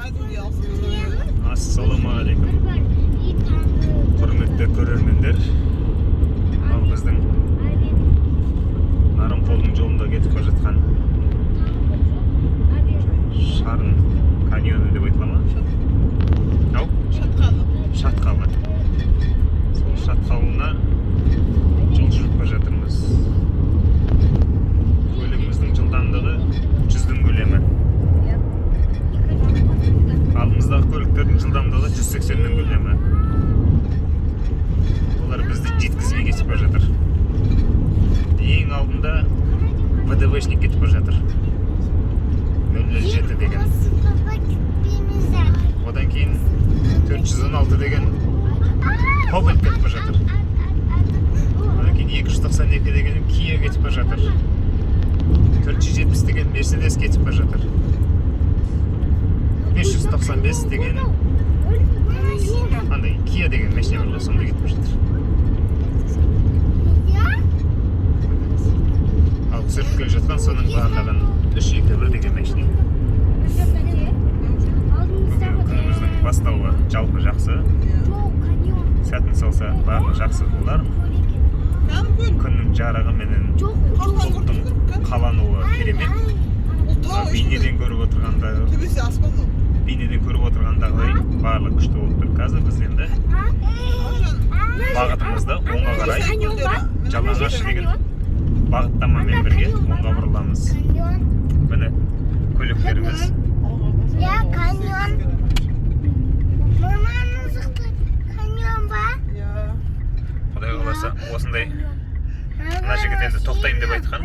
Ассалаумағалейкум. Құрметті көрермендер, ал біздің Нарынқолдың жолында кетіп бара жатқан Шарын каньоны деп айтыла ма? Ау? Шатқалы. Сол Шатқалына жол жүріп бара жатырмыз. Көлігіміздің жылдамдығы 100-дің көлемі. Алдымыздағы көліктердің жылдамдығы 180-дің көлемі. Олар бізді жеткізбей кетіп бара жатыр. Ең алдында ВДВшник кетіп бара жатыр. 007 деген. Одан кейін 416 деген Кобальт кетіп бара жатыр. Одан кейін 292 деген Kia кетіп бара жатыр. 470 деген Мерседес кетіп бара жатыр. 595 деген андай Kia деген машина бар ғой, сонда кетіп бара жатыр. Ал түсіріп келе жатқан соның бағындаған 321 деген машина. Күніміздің бастауы жалпы жақсы. Сәтін салса барлығы жақсы болар. Күннің жарығы менен бұлттың қалануы керемет. Бейнеден көріп отырғандағыдай барлық күшті болып тұр. Қазір біз енді бағытымызды оңға қарай жалаңаш деген бағыттамамен бірге оңға бұрыламыз. Міне көліктеріміз. Каньон. Каньон ба? Құдай қаласа осындай мына жігіт енді тоқтайын деп айтқан.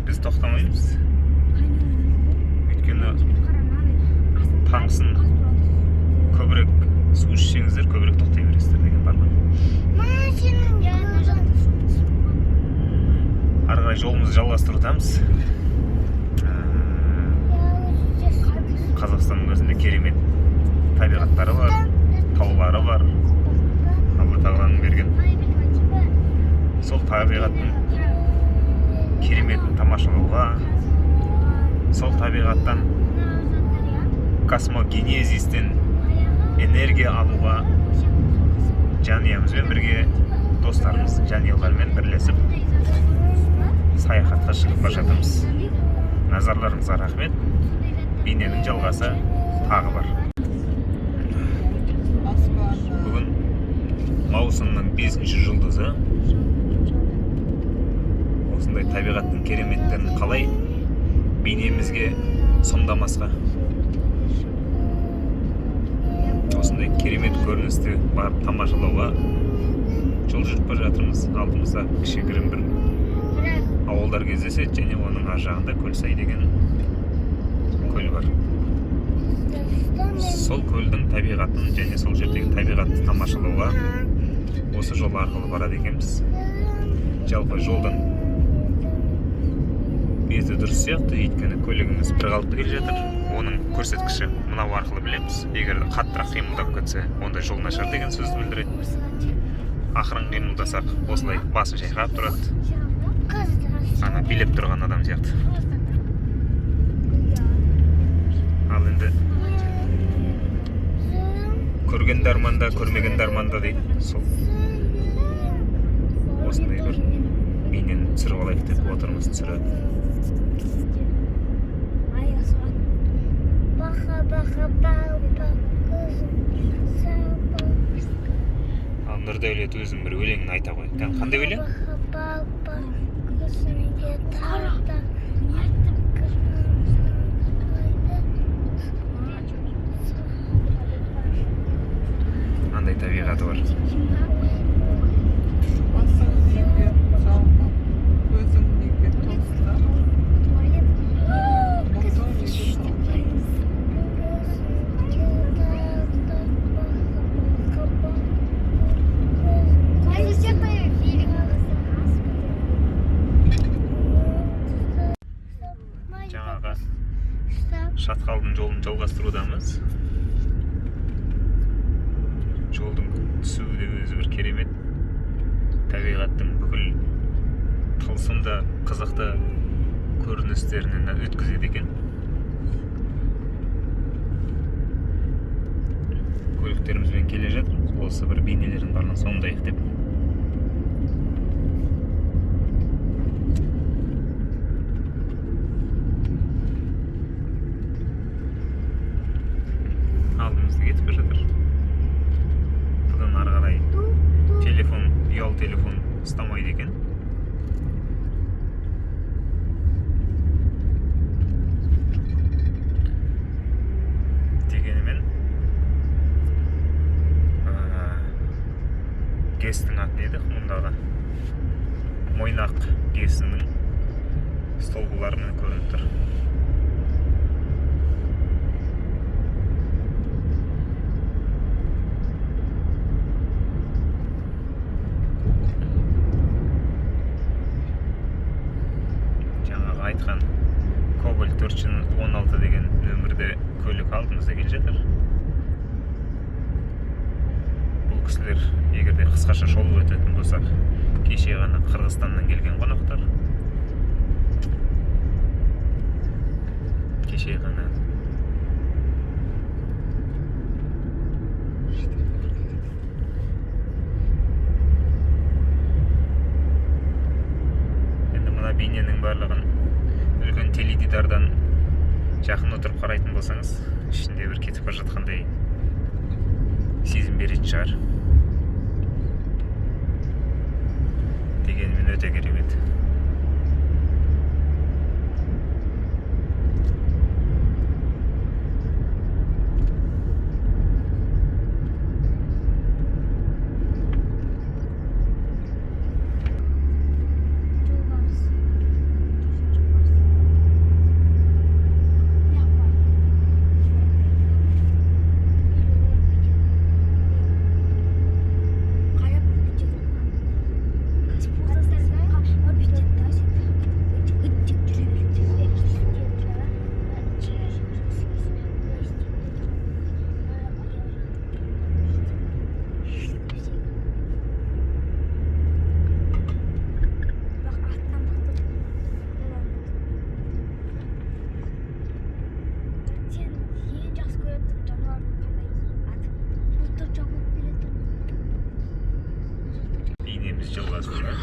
Біз тоқтамаймыз. Өйткені таңсын көбірек су ішсеңіздер, көбірек тоқтай бересіздер деген бар ғой. Ары қарай жолымызды жалғастырудамыз. Қазақстанның өзінде керемет табиғаттары бар, таулары бар. Алла тағаланың берген. Сол табиғаттың кереметін тамашалауға, сол табиғаттан космогенезистен энергия алуға жанұямызбен бірге, достарымыз, жанұялармен бірлесіп саяхатқа шығып бара жатырмыз. Назарларыңызға рахмет. Бейненің жалғасы тағы бар. Бүгін маусымның 5-ші жұлдызы. Осындай табиғаттың кереметтерін қалай бейнемізге сомдамасқа. Осындай керемет көріністі барып тамашалауға жол жүріп бара жатырмыз. Алдымызда кішігірім бір ауылдар кездеседі, және оның ар жағында Көлсай деген көл бар. Сол көлдің табиғатын және сол жердегі табиғатты тамашалауға осы жол арқылы барады екенбіз. Жалпы жолдың беті дұрыс сияқты, өйткені көлігіміз бір қалыпты келе жатыр. Оның көрсеткіші мынау арқылы білеміз. Егер қаттырақ қимылдап кетсе, онда жол нашар деген сөзді білдіреді. Ақырын қимылдасақ, осылай басы шайқап тұрады. Ана билеп тұрған адам сияқты. Ал енді көргенді арманда, көрмегенді арманда дейді. Сол осындай бір бейнені түсіріп алайық деп отырмыз, түсіріп. Ал Нұрдәулет өзім бір өлеңін айта қой. Қандай өлең? Андай табиғаты бар. Жаңағы Шатқалдың жолын жалғастырудамыз. Жолдың түсуі де өзі бір керемет. Табиғаттың бүкіл тылсымды, қызықты көріністерінен өткізеді екен. келе жатыр. Осы бір бейнелердің барлығын соңындайық деп. Алдымызда кетіп бара жатыр. Бұдан ары қарай телефон, ұялы телефон ұстамайды екен. Дегенімен ГЭС-тің аты не еді? Мұндағы Мойнақ ГЭС-інің столбылары міне көрініп тұр. Жаңағы айтқан Кобальт 416 деген нөмірде көлік алдымызда келе жатыр. Бұл кісілер егерде қысқаша шолып өтетін болсақ, кеше ғана Қырғызстаннан келген қонақтар. Кеше ғана енді мына бейненің барлығын үлкен теледидардан жақын отырып қарайтын болсаңыз, ішінде бір кетіп бара жатқандай сезім беретін шығар. Дегенмен өте керемет. Бейнеміз жалғасуда.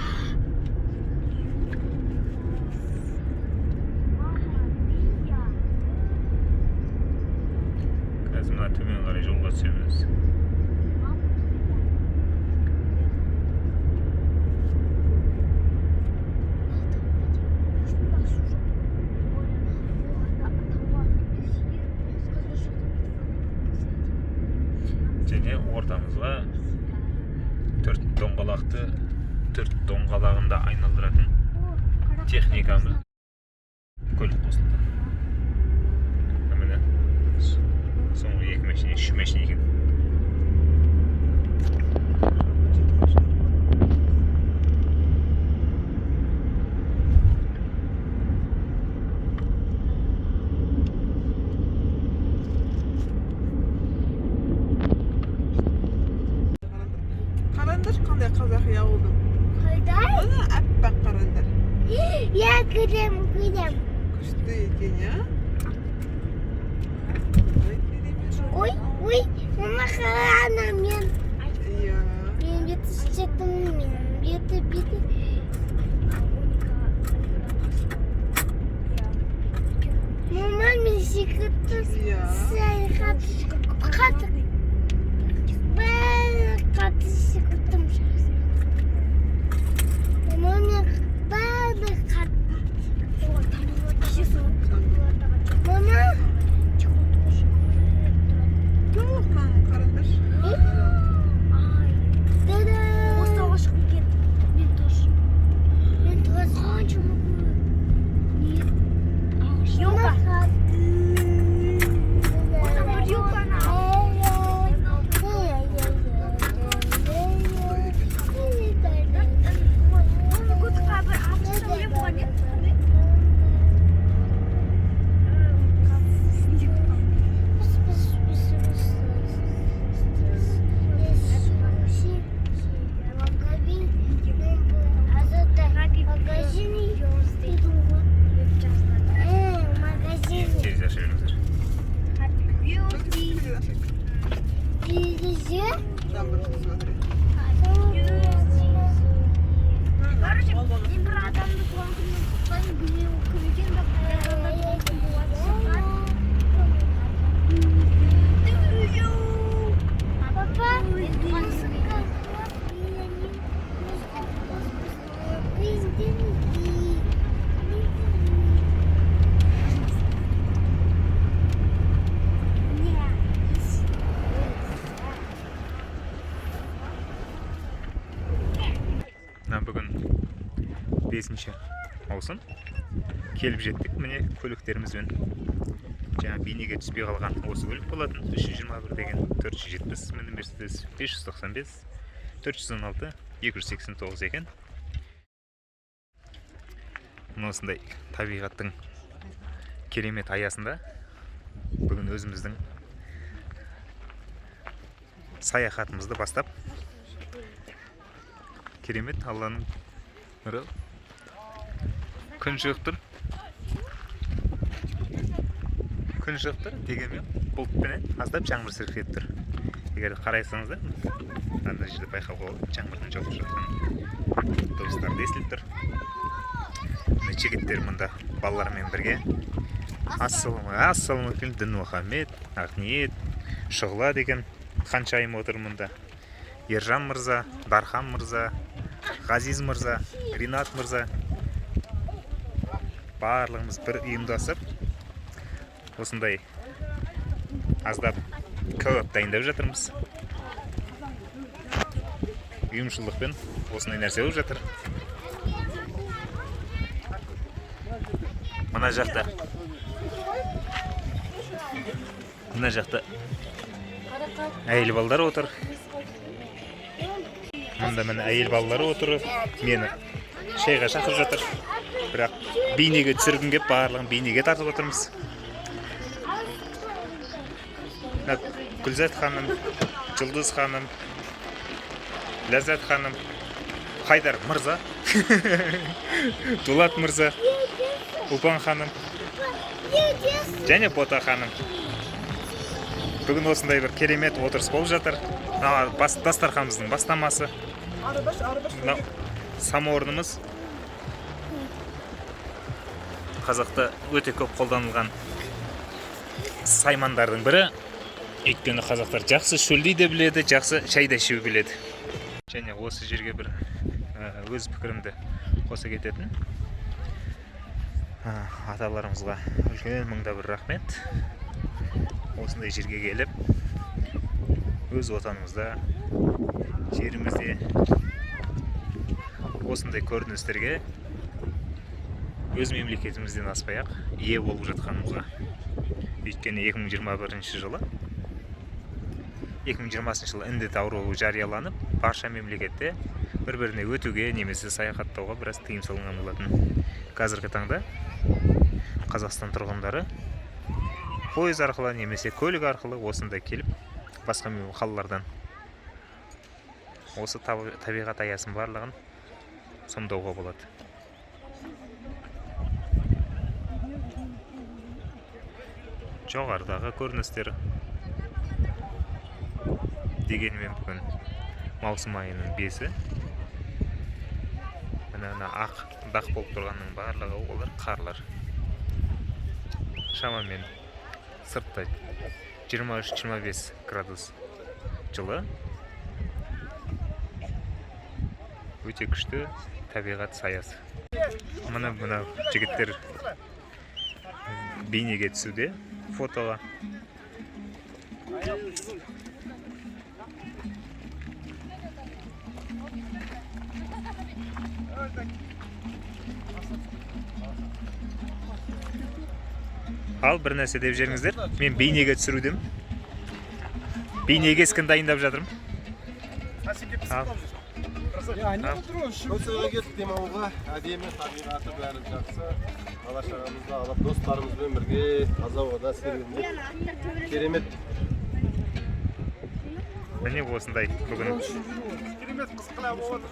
Қазір мына төмен қарай жолға түсеміз. Және ортамызға төрт доңғалағында айналдыратын техникамыз көлік қосылды. Міне соңғы екі машина, үш машина екен. Қарандар қандай қазақи ауылдың? Қайдай? Ана аппақ қарандар. Я көрем. Күшті екен, я? Ой, мама қарана мен. Иә. Мен беті шеттім, мен беті. Мама мен секретті саяхат қатты. Бәрі қатты секреттім. Мама мен бәрі қатты. Мама. Жоқ, қарандар. Дада. Осыған шығып кетті. Мен тоже. Мен тоже хочу. Юбка. Осыған бір юбканы ал. Там бір смотри. Короче, мен бір адамды туған күніне құттықтаймын. Біреу кім екен деп баяғыда туған күн болады. Папа, Бүгін 5-ші маусым келіп жеттік. Міне көліктерімізбен. Жаңа бейнеге түспей қалған осы көлік болатын. 321 деген 470 міне Мерседес 595 416 289 екен. Осындай табиғаттың керемет аясында бүгін өзіміздің саяхатымызды бастап, керемет Алланың нұры. Күн шығып тұр. Күн шығып тұр, дегенмен бұлтпенен аздап жаңбыр сіркіреп тұр. Егер қарайсаңыздар, анда жерде байқауға болады, жаңбырдың жауып жатқан дыбыстары естіліп тұр. Мына жігіттер мұнда балалармен бірге. Ассалаумағалейкум, Дінмұхамед, Ақниет, Шұғла деген ханшайым отыр мұнда. Ержан мырза, Дархан мырза, Ғазиз мырза, Ринат мырза. Барлығымыз бір ұйымдасып, осындай аздап кәуап дайындап жатырмыз. Ұйымшылдықпен осындай нәрсе болып жатыр. Мына жақта әйел балдар отыр. Мұнда міне әйел балалары отыр. Мені шайға шақырып жатыр. Бірақ бейнеге түсіргім кеп, барлығын бейнеге тартып отырмыз. Гүлзат ханым, Жұлдыз ханым, Ләззат ханым, Хайдар мырза, Дулат мырза, Ұлпан ханым, және Бота ханым. Бүгін осындай бір керемет отырыс болып жатыр. Дастарханымыздың бастамасы. Самаурынымыз қазақта өте көп қолданылған саймандардың бірі. Өйткені қазақтар жақсы шөлдей де біледі, жақсы шай да іше біледі. Және осы жерге бір өз пікірімді қоса кететін. Аталарымызға үлкен мыңда бір рахмет. Осындай жерге келіп, өз отанымызда, жерімізде осындай көріністерге өз мемлекетімізден аспай-ақ ие болып жатқанымызға. Өйткені 2020 жылы індет ауруы жарияланып, барша мемлекетте бір-біріне өтуге немесе саяхаттауға біраз тыйым салынған болатын. Қазіргі таңда Қазақстан тұрғындары пойыз арқылы немесе көлік арқылы осында келіп, басқа қалалардан осы табиғат аясын барлығын сомдауға болады. Жоғарыдағы көріністер дегенмен бүгін маусым айының 5-і. Мына ақ дақ болып тұрғанның барлығы олар қарлар. Шамамен сыртта 23-25 градус жылы. Өте күшті табиғат саясы. Мына жігіттер бейнеге түсуде, фотоға. Ал бір нәрсе деп жеріңіздер, мен бейнеге түсірудем. Бейнеге ескін дайындап жатырмын. Көксайға кеттік демауға, әдемі табиғаты бәрі жақсы. Бала-шағамызды алып, достарымызбен бірге таза ауада серуендеп, керемет. Міне осындай бүгін. Керемет қысқыла болады.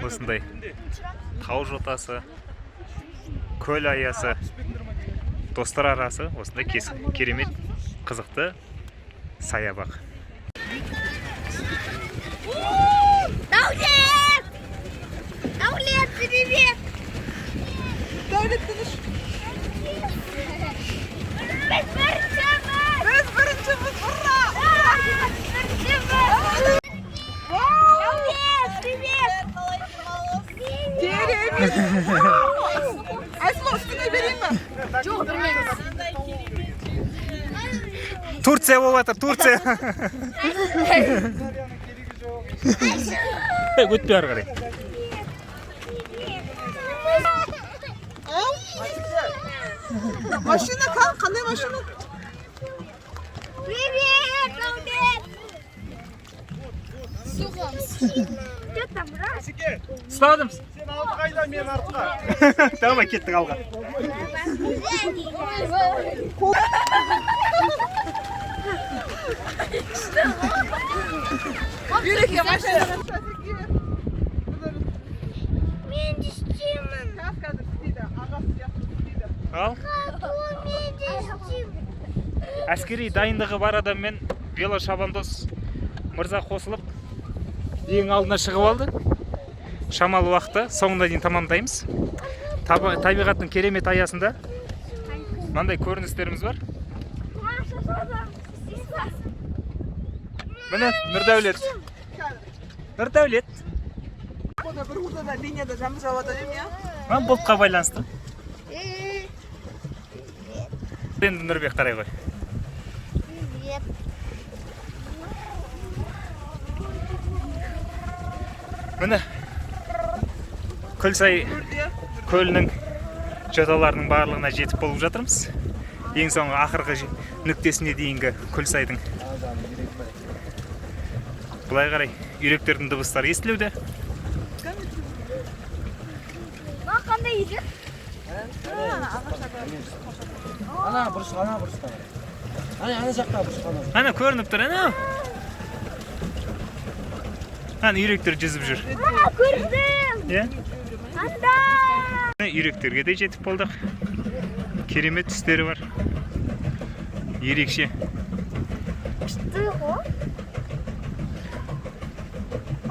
Осындай тау жотасы, көл аясы, достар арасы осындай керемет, қызықты саябақ. Даулет! Даулет, привет! Даулет, тыныш. Biz barışımız! Biz birinchimiz, hurra! Даулет, привет! Keremiz. Asma üstüne vereyim mi? Жоқ, бермеңіз. Турция болыватыр, Турция. Өтпей ары қарай. Машина kan, qanday машина? Привет, Даулет! Что там, раз? Ұстадым. Сен алды қайда, мен артқа. Давай кеттік алға. Yürek машина. Мен де істеймін. Қазір істейді, ағасы сияқты істейді. Ал. Мен де істеймін. Әскери дайындығы бар адаммен велошабандоз мырза қосылып ең алдына шығып алды. Шамалы уақытта соңына дейін тамамдаймыз. Табиғаттың керемет аясында мынандай көріністеріміз бар. Міне Нұрдәулет. Нұрдәулет. Burada bir burada da liniyada camız havada değil mi ya? Мен бұлтқа байланысты. Енді Нұрбек қарай ғой. Привет. Міне Көлсай көлінің жоталарының барлығына жетіп болып жатырмыз. Ең соңғы ақырғы нүктесіне дейінгі Көлсайдың. Бұлай қарай үйректердің дыбыстары естілуде. Қандай еді? Ана бұрышта. Ана жақта бұрышта. Ана көрініп тұр, ана. Ана үйректер жүзіп жүр. Ана, көрдім! Е? Анда! Үйректерге де жетіп болдық. Керемет түстері бар. Ерекше. Күшті ғой.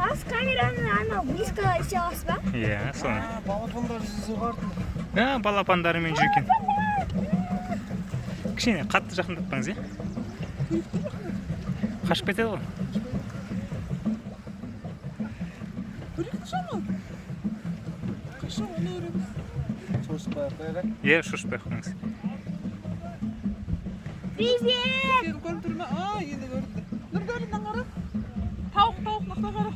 Аз камераны ана близко ісе аласыз ба? Иә, соны. Балапандар жүзі бар. Балапандарымен жүр екен. Кішкене қатты жақындатпаңыз, е? Қашып кетеді ғой. Күректі мı? Қаша оны өреміз. Шошпай қойға. Е, шошпай қойыңыз. Привет! Сені көріп тұр ма? Енді көрді. Нұрдәулеттен қара. Тауық нақта қара.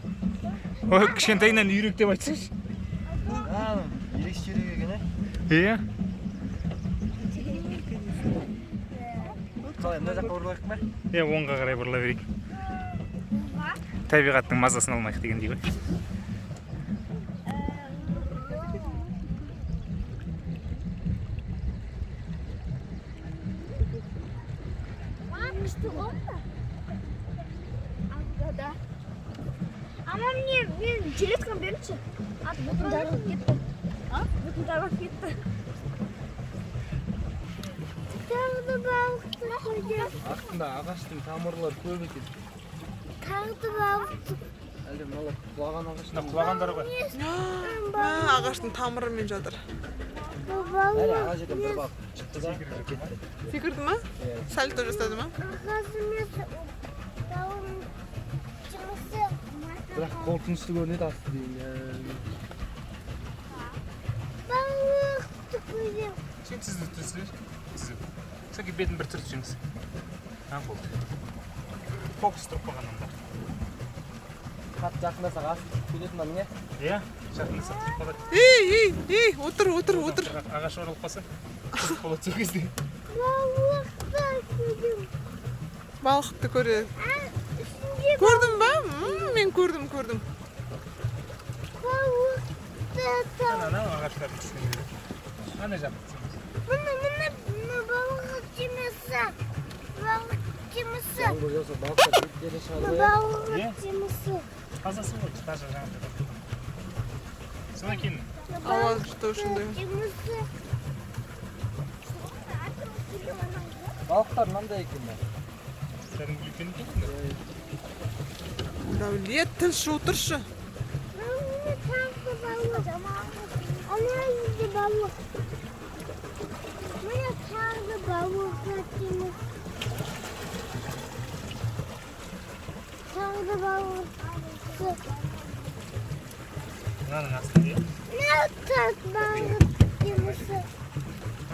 Ой, кішкентайынан үйрек деп айтсаңшы. Ерекше үйрек екен, Иә. қалай, мына жаққа бұрылайық па? Оңға қарай бұрыла берейік. Табиғаттың мазасын алмайық дегендей ғой. Күшті ғой да? Да. Ама мен желеткам берінші. Бұтын жарылып кетті. Бұтын жарылып кетті. Тағы балықты көрдім. Астында ағаштың тамырлары көп екен. Тағы балықты. Әлде мыналар құлаған ағаштың. Құлағандар ғой. Ағаштың тамырымен жатыр. Әлі ана жерден бір балық шықты да. Секірді ма? Сальто жасады ма? Ағасымыз тауын жұмысы. Бірақ қорқынышты көрінеді асты дейін. Балықты көрдім. Сен тізіп. Соки бетін бір түрт жеңіз. Болды. Фокус тұрып қойған онда. Қатты жақындасақ асты келетін ма міне? Иә, жақындасақ тұрып қалады. Отыр. Ағаш орылып қалса, қызық болады сол кезде. Балықты көрдім. Балықты көреді. Көрдің ба? Мен көрдім. Балықты тауын. Ана ағаштардың үстіне береді. Ана жақты. Мына балық темесі. Балық темесі. Жаңбыр жауса балықтар беттері шығады ғой. Балық темесі. Тазасы ғой, таза жаңағы. Содан кейін Ауа что ушундай. Темесі. Балықтар мынандай екен. Кәдімгі үлкен екен. Дәулет, тілші отыршы. Мынаның астында, иә?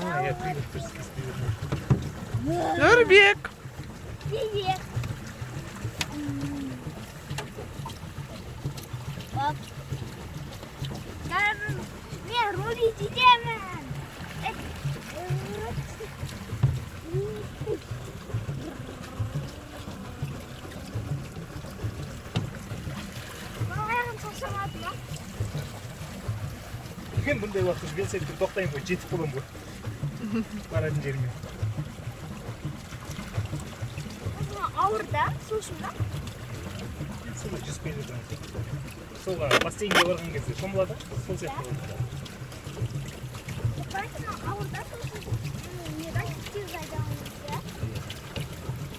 Иә, привет, тұрсыз. Нұрбек. Привет. Bak. Yarın ne rol izleyeceğim ben. Bana ayağım taşlamadı mı? Мен бұндай уақытта велосипедке тоқтаймын ғой, жетіп боламын ғой. Баратын жеріме. Ağır da, soğuşum da. Солай жүзіп келе жатырмыз. Солға бассейнге барған кезде шомылады, сол сияқты болады. Поэтому ağır da, soğuşum. Neden küçük zaydağımız ya?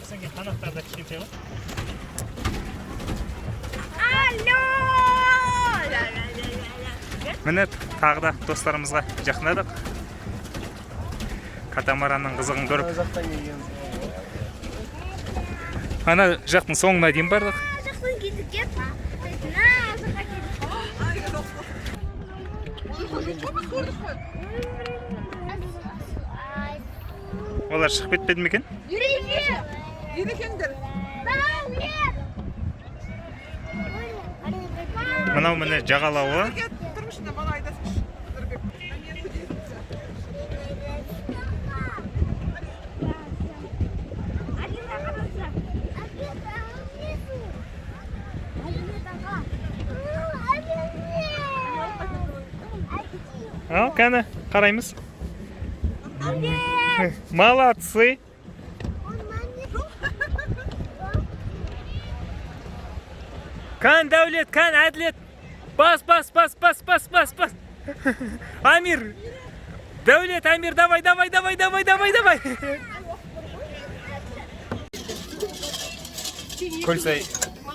Содан кейін қанаттарда кішкентай ғой. Alo! Міне тағы да достарымызға жақындадық. Катамаранның қызығын көріп, Жақтан келген. ана жақтың соңына дейін бардық. Жақын кетіп кет. На, жаққа кетіп. Biz gördük mü? Олар шығып кетпеді ме екен? Yürüyün. Yeni kendir. Мынау міне жағалауы. Gel durmuşsun da bana aydasmış. Nұрбек. Мен көдейсің. Ал, кәні, қараймыз. Молодцы. Кән, Дәулет, кән, Әділет. Бас. Амир. Дәулет, Амир, давай. Көлсай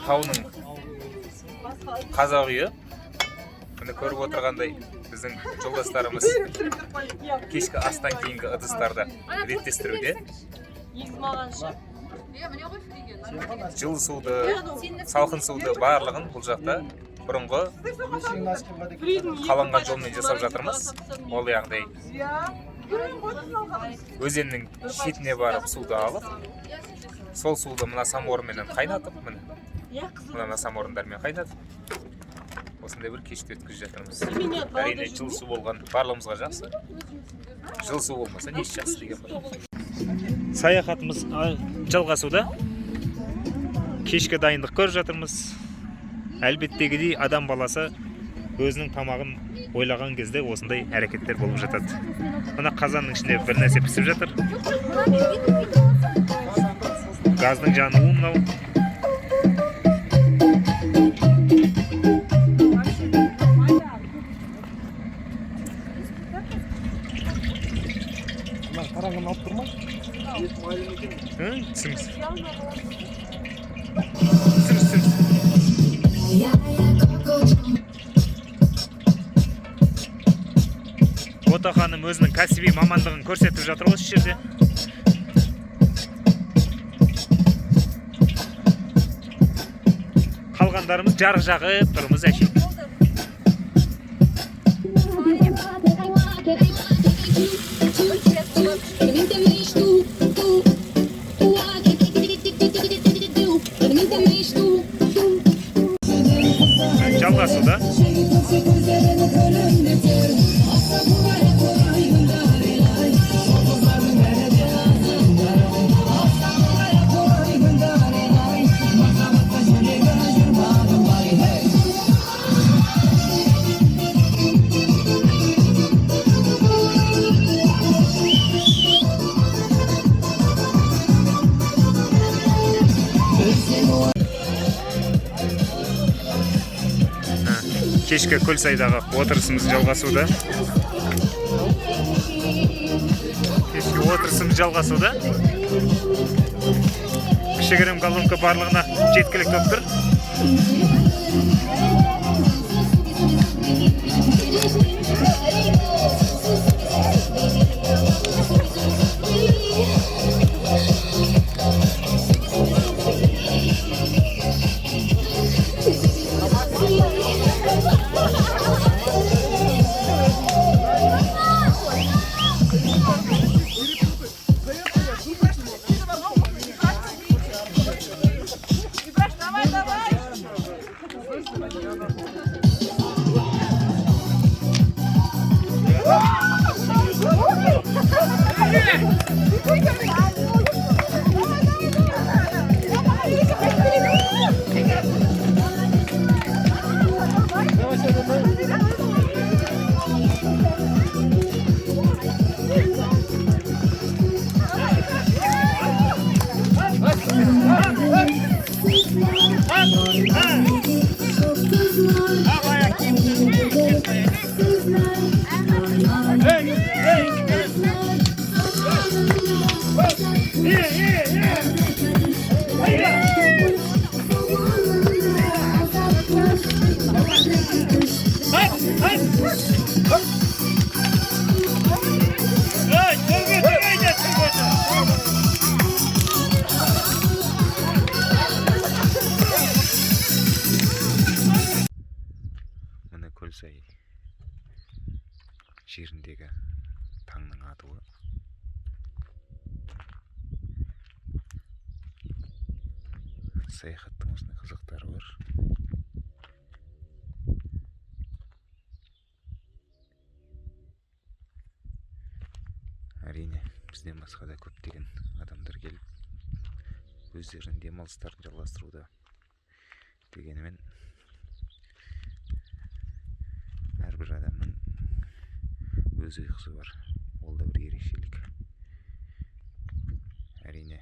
тауының қазақ үйі. Міне көріп отырғандай біздің жолдастарымыз кешкі астан кейінгі ыдыстарды реттестіруде. Жылы суды, салқын суды барлығын бұл жақта бұрынғы қаланған жолмен жасап жатырмыз. Ол яғни өзеннің шетіне барып суды алып, сол суды мына саморменен қайнатып, мына саморындармен қайнатып, осындай бір кешті өткізіп жатырмыз. Әрине жылы су болған барлығымызға жақсы. Жылы су болмаса несі жақсы деген бар. Саяхатымыз жалғасуда. Кешкі дайындық көріп жатырмыз. Әлбеттегідей адам баласы өзінің тамағын ойлаған кезде осындай әрекеттер болып жатады. Мына қазанның ішінде бір нәрсе пісіп жатыр. Газдың жануы мынау. Қараңғын алып тұрма? Түсіңіз. Ота ханым өзінің кәсіби мамандығын көрсетіп жатыр осы жерде. Қалғандарымыз жарық жағып тұрмыз әшейін. Жалғасуда. Кешкі Көлсайдағы отырысымыз жалғасуда. Кешкі отырысымыз жалғасуда. Кішігірім колонка барлығына жеткілікті болып тұр. Міне Көлсай жеріндегі таңның атуы. Саяхаттың осындай қызықтары бар. Әрине, бізден басқа да көптеген адамдар келіп өздерінің демалыстарын жалғастыруда. Дегенмен әрбір адамның өз ұйқысы бар. Ол да бір ерекшелік. Әрине,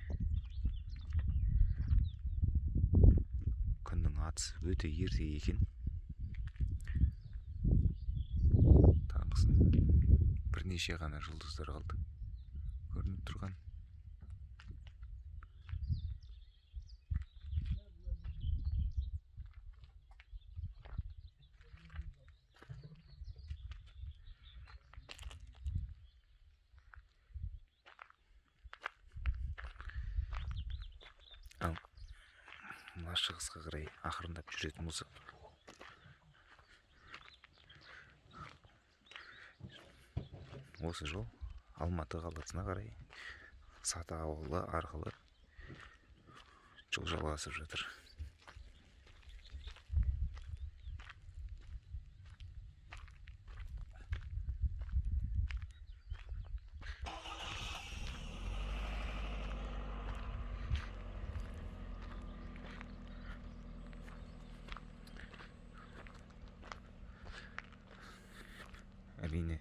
күннің атысы өте ерте екен. Таңғысын бірнеше ғана жұлдыздар қалды. Көрініп тұрған. Ал мына шығысқа қарай ақырындап жүретін болсақ, осы жол Алматы қаласына қарай Саты ауылы арқылы жол жалғасып жатыр. Әрине,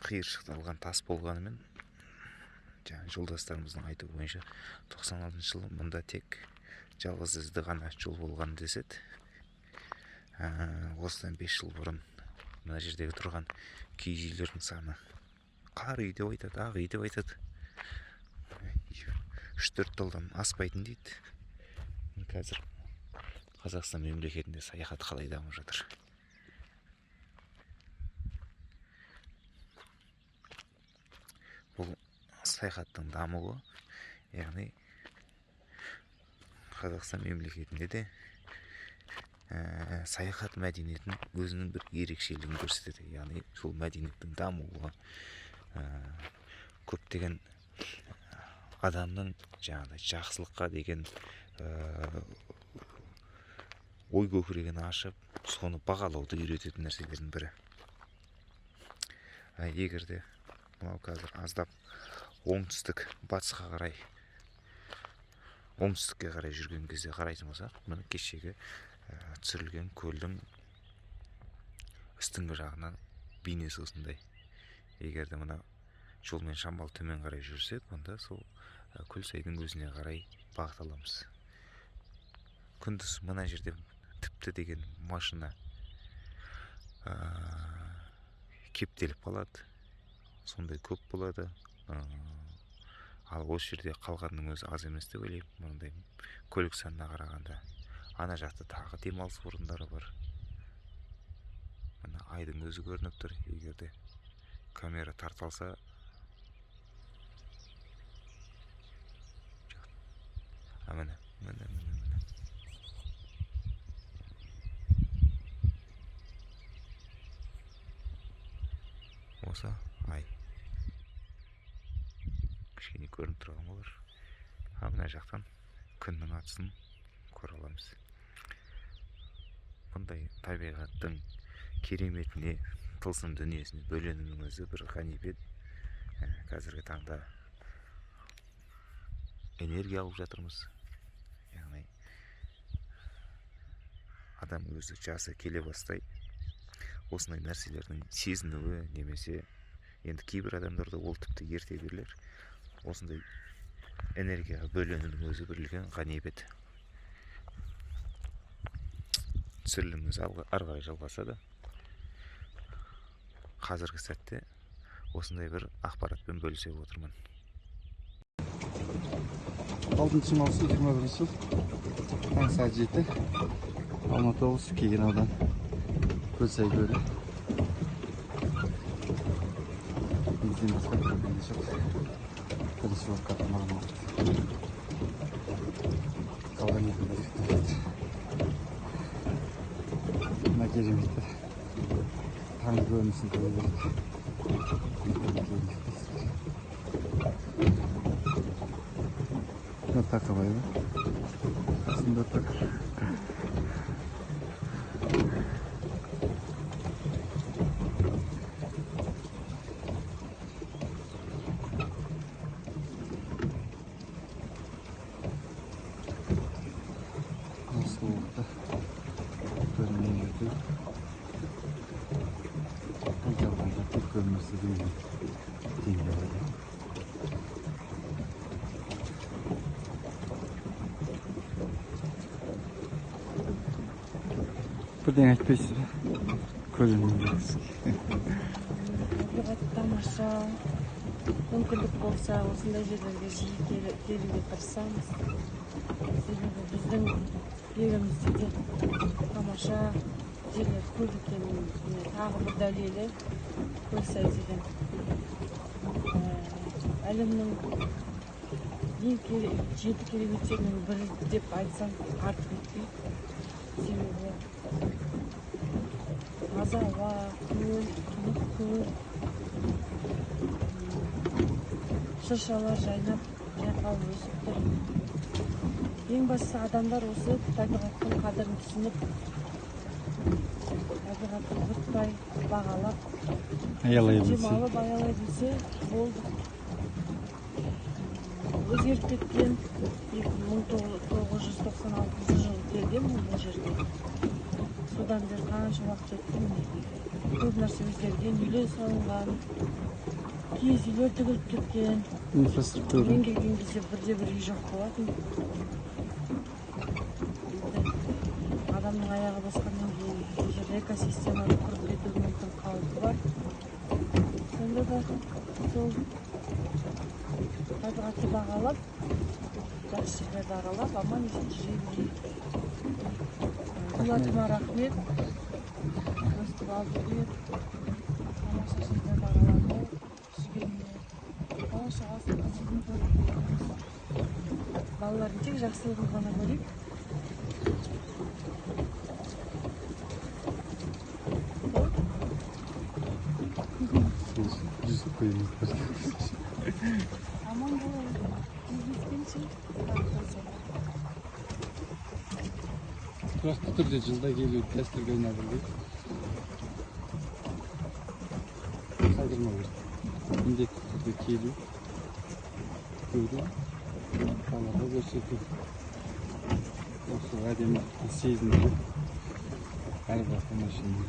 қиыршықталған тас болғанымен, жолдастарымыздың айтуы бойынша 96 жылы мұнда тек жалғыз ізді ғана жол болған деседі. Осыдан 5 жыл бұрын мына жердегі тұрған киіз үйлердің саны қар үй деп айтады, ақ үй деп айтады. 3-4 жылдан аспайтын дейді. Қазір Қазақстан мемлекетінде саяхат қалай дамып жатыр. Бұл саяхаттың дамуы, яғни Қазақстан мемлекетінде де саяхат мәдениетін өзінің бір ерекшелігін көрсетеді. Яғни сол мәдениеттің дамуы көптеген адамның жақсылыққа деген ой көкірегін ашып, соны бағалауды үйрететін нәрселердің бірі. Егерде мынау қазір аздап оңтүстік батысқа қарай, оңтүстікке қарай жүрген кезде қарайтын болсақ, мына кешегі түсірілген көлдің үстіңгі жағынан бейнесі осындай. Егерде мына жолмен шамалы төмен қарай жүрсек, онда сол Көлсайдың өзіне қарай бағыт аламыз. Күндіз мына жерде тіпті деген машина кептеліп қалады, сондай көп болады. Ал осы жерде қалғанның өзі аз емес деп ойлаймын. Мынандай көлік санына қарағанда. Ана жақта тағы демалыс орындары бар. Мына айдың өзі көрініп тұр. Егерде камера тарталса, міне. Осы ай. Кішкене көрініп тұрған болар. Мына жақтан күннің атысын көре аламыз. Бұндай табиғаттың кереметіне, тылсым дүниесіне бөленудің өзі бір ғанибет. Қазіргі таңда энергия алып жатырмыз. Яғни адам өзі жасы келе бастай осындай нәрселердің сезінуі, немесе енді кейбір адамдарда ол тіпті ерте берілер. Осындай энергияға бөленудің өзі бір үлкен ғанибет. Түсіріліміміз ары қарай жалғасады. Қазіргі сәтте осындай бір ақпаратпен бөлісе отырмын. 6 маусым 21 жыл. Таң сағат 7. Алматы облысы Кеген ауданы. Көлсай көлі. Бізден басқа көргенде жоқ. Бірінші болып қатырмаған уақыт. Қалған екінде ректор. Мына кереметтер. Таңғы көрінісін көре береді. Мына тақыбай ба? Қасында тақ. Сұлулықты көрінен өту. Қайқалғанда тек көрмесі деген теңдері. Бірден айтпайсыз ба? Көрінен бересің. Табиғат тамаша. Мүмкіндік болса, осындай жерлерге жиі келуге тырысамыз. Себебі біздің елімізде де тамаша жерлер көп екенін тағы бір дәлелі Көлсай деген. Әлемнің ең жеті кереметтерінің бірі деп айтсам артық етпейді. Себебі таза ауа, көл, тұнық көл, шыршалар жайнап, жайқалып өсіп тұр. Ең бастысы адамдар осы табиғаттың қадірін түсініп, табиғатты құртпай, бағалап, демалып аялай білсе болды. Өзгеріп кеткен 1996 жылы келгенмін бұл жерге. Содан бері қанша уақыт өтті. Көп нәрсе өзгерген, үйлер салынған, киіз үйлер тігіліп кеткен. Инфраструктура. Мен келген кезде бірде-бір үй жоқ болатын. Адамның аяғы басқаннан кейін бұл жерде экосистеманы құрып кетуі мүмкін қаупі бар. Сонда да сол табиғатты бағалап, жақсы жерлерді аралап, аман есен жүре берейік. Дулатыма рахмет. Өстіп алды бер. Тамаша жерлерді аралады. Жүгеніне. Бала-шағасын қызығын көріп. Балалардың тек жақсылығын ғана көрейік. Жүзіп қойын. Аман болайық. Кездескенше. Тұрақты түрде жылда келу дәстүрге айналдырып қалдырмау керек. Міндетті түрде келу, көру, балаға көрсету. Осы әдемі сезінді. Әрбір тамашаны.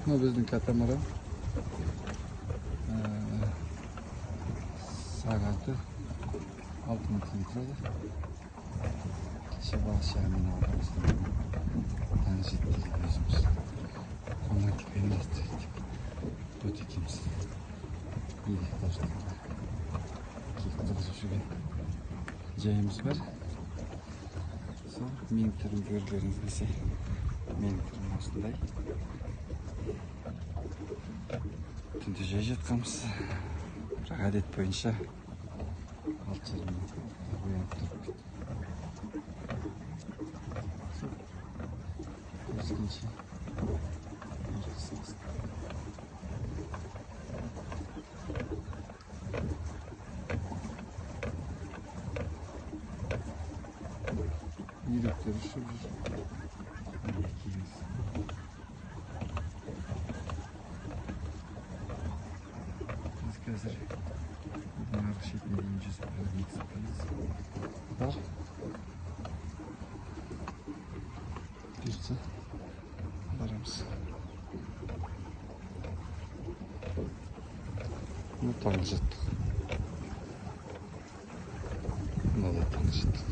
Bu bizim katamaran. Saatı 6 metre. Kişi başlarının ortasında. Tanıştık gözümüz. Onlar küpeyi bastırdık. Kötü kimse. İyilik dostlarla. Kektirisi şu gün. Cayımız var. Son minitlerin gördüğünüz ise minitlerin ostunday. Түнде жай жатқанбыз. Бірақ әдет бойынша 6:30-да оянып тұрып кетті. Көріскенше ертесіңіз. Үйректер ұшып жүр. Киіз. Қазір нарық шетіне дейін жүзіп барамыз. Бар. Бұйыртса барамыз. Таңғы жаттық. Мынадай таңғы жаттық.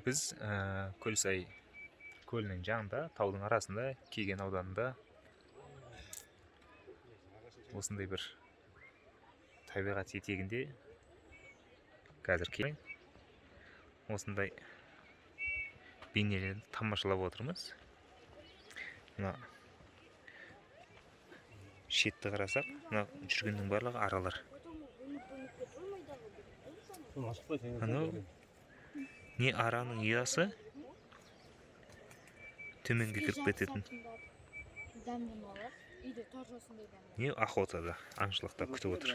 Біз Көлсай көлінің жанында, таудың арасында, Кеген ауданында осындай бір табиғат етегінде қазір келген осындай бейнелерді тамашалап отырмыз. Мына шетті қарасақ, мына жүргеннің барлығы аралар. Анау не араның ұясы төменге кіріп кететін. Не охотада, аңшылықта күтіп отыр.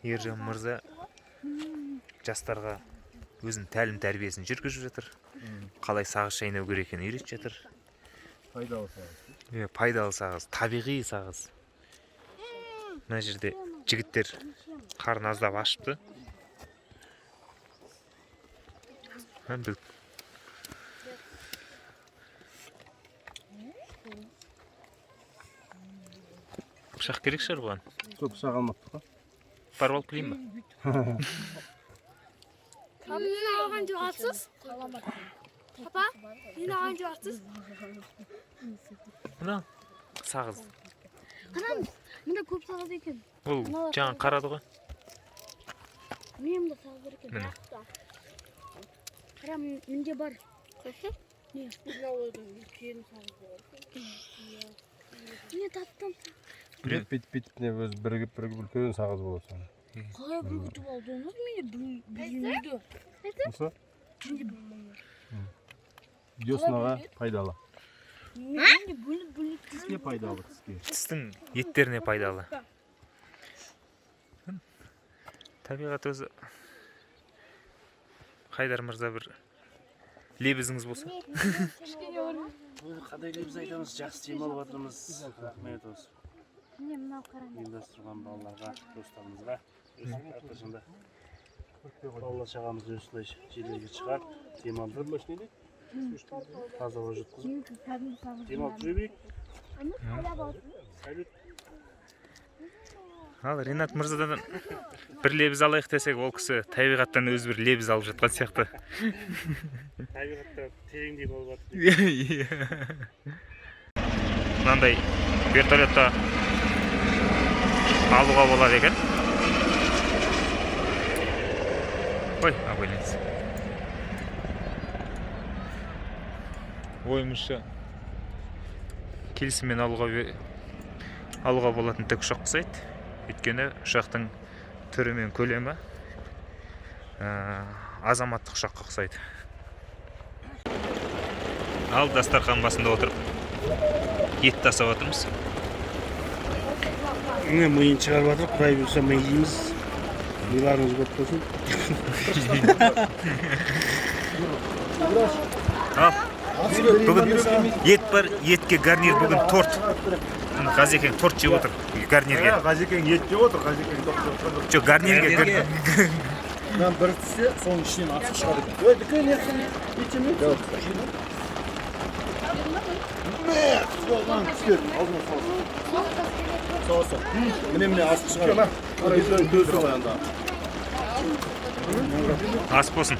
Ержан мырза жастарға өзінің тәлім тәрбиесін жүргізіп жатыр. Қалай сағыз шайнау керек екенін үйретіп жатыр. Пайдалы сағыз. Пайдалы сағыз, табиғи сағыз. Мына жерде жігіттер қарын аздап ашыпты. Пышақ керек шығар бұған. Көп пышақ алмапты ма? Барып алып келейін ба? Мені алған жоғатсыз? Папа, мені алған жоғатсыз? Мына сағыз. Қараңыз, мында көп сағыз екен. Ол жаңа қарады ғой. Менде сағыз бар екен. Міне. Қарам, менде бар. Ne үлкен сағыз бар. Не таптым. Бүйтіп не өз бірігіп үлкен сағыз болады соны. Қалай бүркітіп алдыңыз мені білмейді. Осы? Деснаға пайдалы. Менде бөлініп Тіске пайдалы, тіске. Тістің еттеріне пайдалы. Табиғат өзі Қайдар мырза бір лебізіңіз болса. Қандай лебіз айтамыз, жақсы демалып жатырмыз. Рахмет осы. Міне мынау қараңыз. Ұйымдастырған балаларға, достарымызға. Әрқашанда балалар шағамыз осылай жерлерге шығарып, демалдырып, таза ауа жұтқызып, демалып жүре берейік. Салют. Ал Ринат мырзадан бір лебіз алайық десек, ол кісі табиғаттан өз бір лебіз алып жатқан сияқты. Табиғатта тереңдей болып жатыр. Мынандай вертолетта алуға болады екен. Ой, абайлаңыз. Ойымызша келісіммен алуға болатын тікұшақ ұқсайды. Өйткені ұшақтың түрі мен көлемі азаматтық ұшаққа ұқсайды. Ал дастархан басында отырып ет тасап отырмыз. Міне миын шығарып жатыр, құдай бұйырса ми жейміз. Миларыңыз көп болсын. Ал, Бүгін ет бар, етке гарнир бүгін торт. Ғазекең торт жеп отыр гарнирге. Ғазекең ет жеп отыр, Ғазекең тоқ жеп отыр. Жоқ, гарнирге. Мен бір тісе, соның ішінен артық шығады екен. Ой, дүкен ертсін, итчеме? Жоқ. Соған түскер, алдына соғысы. Соғысы. Міне артық шығады. Көзі қоянда. Ас болсын.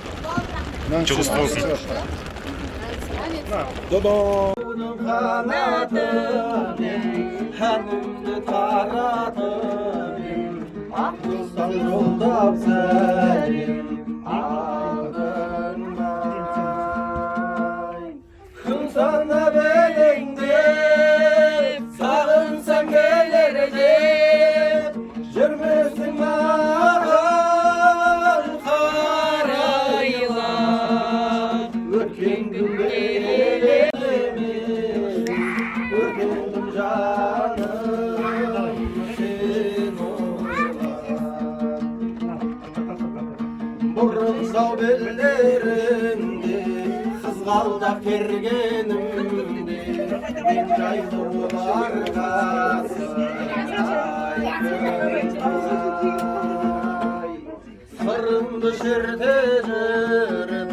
Жұғыс болсын. Hənimdə taradım, Akdustan yoldab səlim, Ağınmay. Gün sana belengde, Sağınsan gelerəcek, Jürmüsün mağal qarayla, Ötken günde elimiz, Ötkendim canım, sen oylar. Burun sağ bellerinde, Kızgaldak kergenimde, Ben caydım arkası, Sırımdı şirtecerim,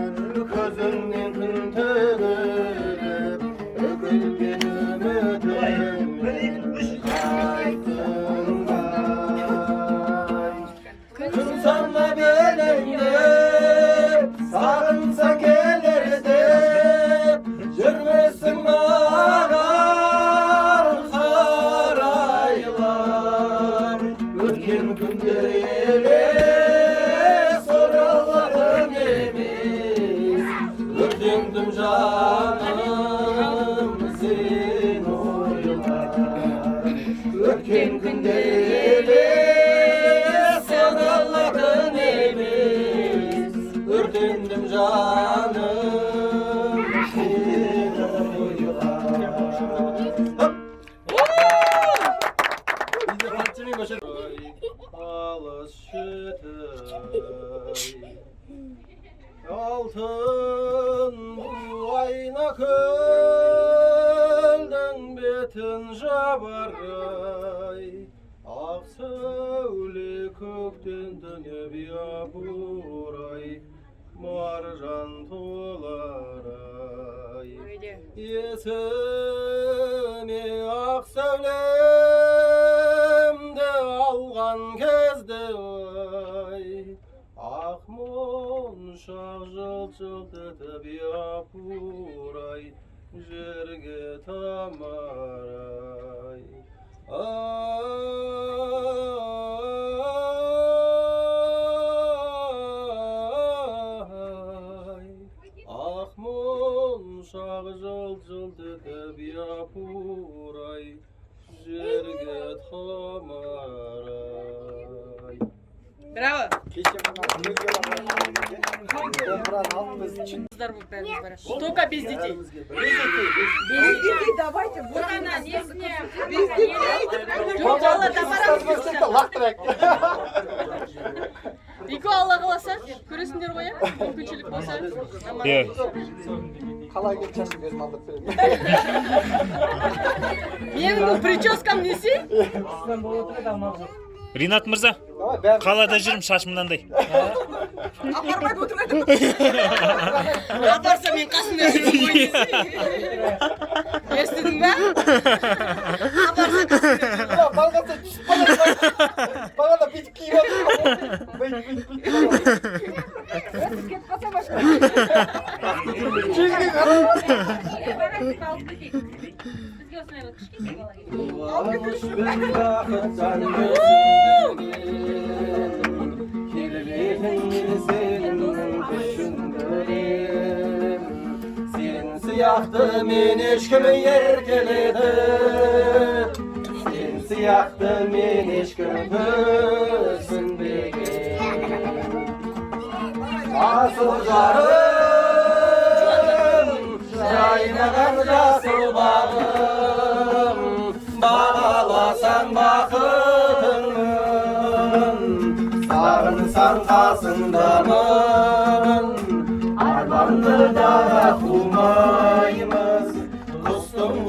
Közümden gün tönülüp, Ökülgenim ödümün, Aydınlar. Gün sana belengde, Sağınsa gelerde, Jürmesin mağal qaraylar, Ötken günleri soralarım emiz, Ördündüm canım sen oylar. Ötken günleri soralarım emiz, Ördündüm canım sen oylar. Alış şütüy, Altın bu ayna kölden betin jabaray, Ak söyle kökten dönüp yapuray, Marjan tolaray. Yesini ak söylemde algan kezde vay, Ak monşak jılçılt etip yapuray, Jerge tamaray. Ak monşak jılçılt etip yapuray, Jerge tamaray. Bravo. Kızlar bu бәріміз. Только без детей. Без детей давайте. Вот она, не снял. Без детей. Жоқ, бала табарамыз. Екі алла қаласа, көресіңдер ғой, мүмкіншілік болса. Қалай келіп шашын беріп алдырып беремін. Менің бұл прическам несі? Ринат мырза, қалада жүрім, шашым мынандай. Апармайды отырмайды. Апарса мен қасында жүрмін ғой десе. Естідің бе? Апарса қасында жүрмін. Балғаса түсіп қалады. Бағана бүйтіп киіп отыр. Кетіп қалса башқа. Жерге қарап. Varmış ben bakıptan gözümden, Kirliğin senin düşündürüm, Sen siyahtı men eşkimi yerkeledim, Sen siyahtı men eşkimi düşünbegim. Asıl jarım, Jaynagan jasıl bağım, Bağalasan bakıtın, Sağınsan kasındamın, Armandır da kumayım.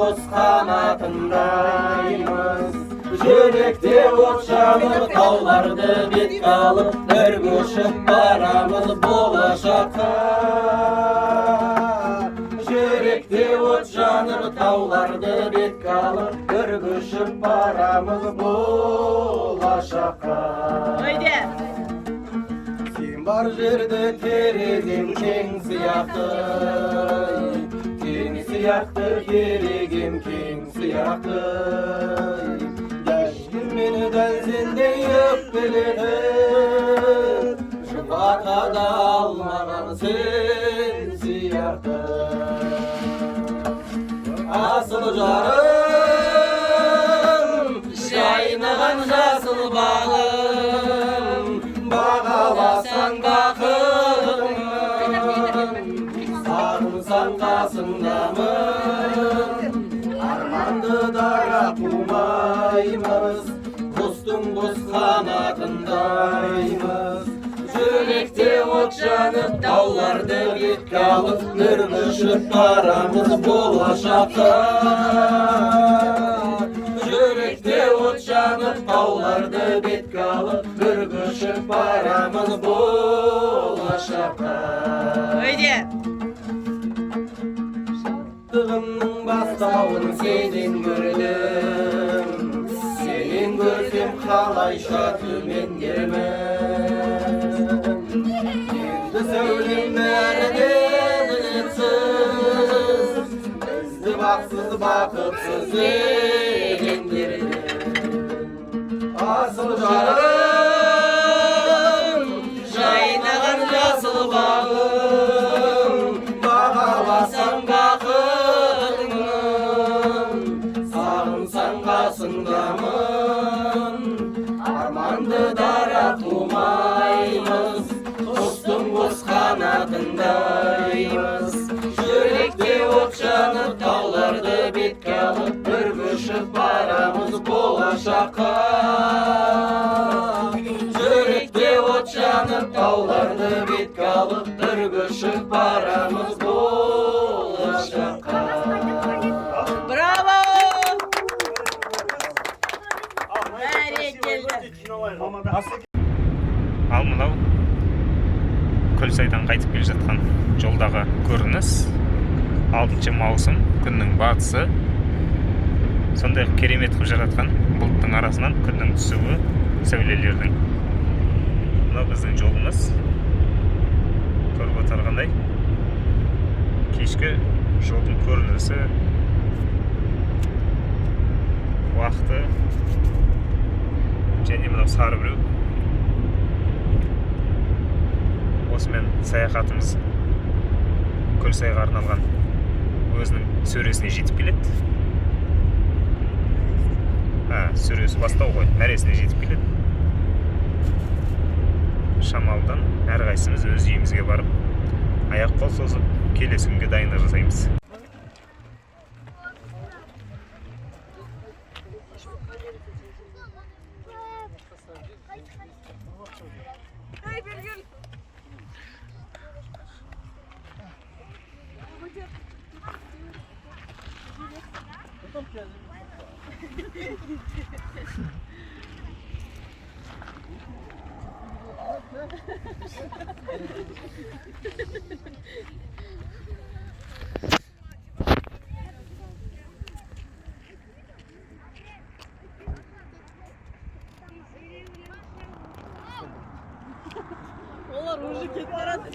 боз қанатындаймыз. Жүректе от жанып, тауларды бетке алып, бір көшіп барамыз болашаққа. Жүректе от жанып, тауларды бетке алып, бір көшіп барамыз болашаққа. Сен бар жерде терезем кең сияқты, керегем кең сияқты. Ешкім мені дәл сендей өкпеледі, жұбата да алмаған сен сияқты. Асыл жарым, жайнаған жасыл бағым, бағаласаң бақытыңмын, сағынсаң қасыңдамын. Арманды дара қумаймыз, құстың боз қанатындаймыз. Жүректе от жанып, тауларды бетке алып, бір көшіп барамыз болашаққа. Жүректе от жанып, тауларды бетке алып, бір көшіп барамыз болашаққа. Тығымның бастауын сенен көрдім, сенен көрсем қалайша төмендермін. Енді сәулем бәрінен үнсіз, бізді бақсыз бақытсыз едендерден. Асыл жарым, жайнаған жасыл бағым, бағаласаң бақытыңмын, сағынсаң қасыңдамын. Арманды дара қумаймыз, құстың боз қанатындаймыз. Жүректе от жанып, тауларды бетке алып, бір көшіп барамыз болашаққа. Жүректе от жанып, тауларды бетке алып, бір көшіп барамыз болашаққа. Браво! Ал мынау Көлсайдан қайтып келе жатқан жолдағы көрініс. 6 маусым күннің батысы. Сондай керемет қылып жаратқан бұлттың арасынан күннің түсуі, сәулелердің. Мынау біздің жолымыз. Көріп отырғандай кешкі жолдың көрінісі, уақыты және мынау сары біреу. Осымен саяхатымыз Көлсайға арналған өзінің сөресіне жетіп келеді. Сөресі бастау ғой, мәресіне жетіп келеді. Шамалдан әрқайсымыз өз үйімізге барып, аяқ қол созып, келесі күнге дайындық жасаймыз. Олар уже кетіп барады.